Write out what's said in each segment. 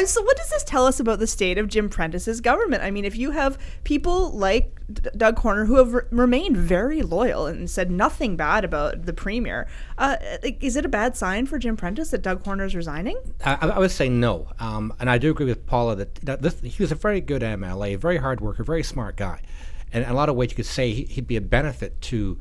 So what does this tell us about the state of Jim Prentice's government? I mean, if you have people like Doug Horner who have remained very loyal and said nothing bad about the premier, is it a bad sign for Jim Prentice that Doug Horner is resigning? I would say no. And I do agree with Paula that he was a very good MLA, very hard worker, very smart guy. And in a lot of ways you could say he'd be a benefit to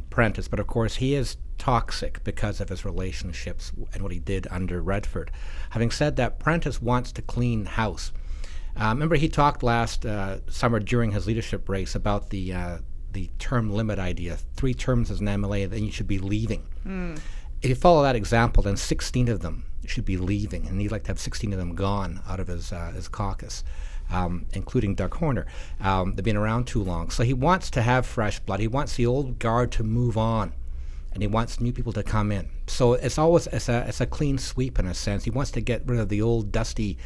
Prentice, but of course he is toxic because of his relationships and what he did under Redford. Having said that, Prentice wants to clean house. Remember, he talked last summer during his leadership race about the term limit idea. 3 terms as an MLA, then you should be leaving. If you follow that example, then 16 of them should be leaving, and he'd like to have 16 of them gone out of his caucus, including Doug Horner. They've been around too long. So he wants to have fresh blood. He wants the old guard to move on, and he wants new people to come in. So it's a clean sweep in a sense. He wants to get rid of the old dusty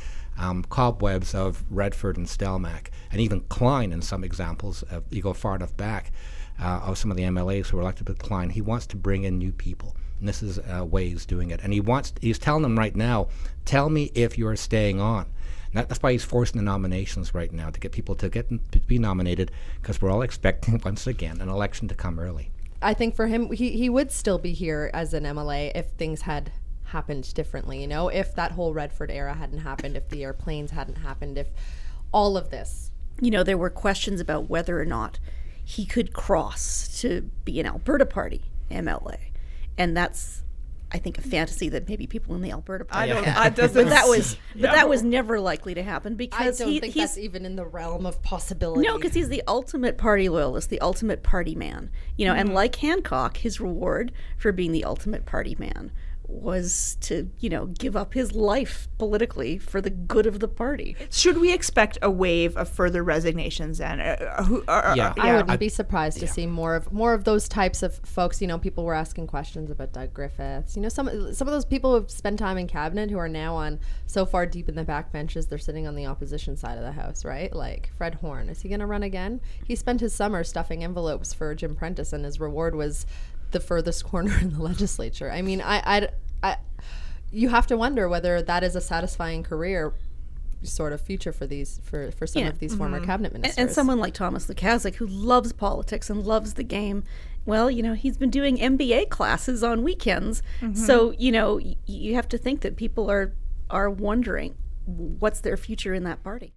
cobwebs of Redford and Stelmach, and even Klein in some examples. You go far enough back of some of the MLAs who were elected with Klein. He wants to bring in new people, and this is a way he's doing it. And he's telling them right now, tell me if you're staying on. And that's why he's forcing the nominations right now, to get people to be nominated, because we're all expecting, once again, an election to come early. I think for him, he would still be here as an MLA if things had happened differently, you know, if that whole Redford era hadn't happened, if the airplanes hadn't happened, if all of this. You know, there were questions about whether or not he could cross to be an Alberta Party MLA. And that's, I think, a fantasy that maybe people in the Alberta Party had. But that was never likely to happen, because I don't think that's even in the realm of possibility. No, because he's the ultimate party loyalist, the ultimate party man. You know, and like Hancock, his reward for being the ultimate party man was to, you know, give up his life politically for the good of the party. Should we expect a wave of further resignations then? I wouldn't be surprised to see more of those types of folks. You know, people were asking questions about Doug Griffiths. You know, some of those people who have spent time in cabinet who are now on so far deep in the backbenches, they're sitting on the opposition side of the house, right? Like Fred Horn, is he going to run again? He spent his summer stuffing envelopes for Jim Prentice, and his reward was the furthest corner in the legislature. I mean, you have to wonder whether that is a satisfying career sort of future for some of these former cabinet ministers. And someone like Thomas Lukaszuk, who loves politics and loves the game, well, you know, he's been doing MBA classes on weekends. So, you know, you have to think that people are wondering what's their future in that party.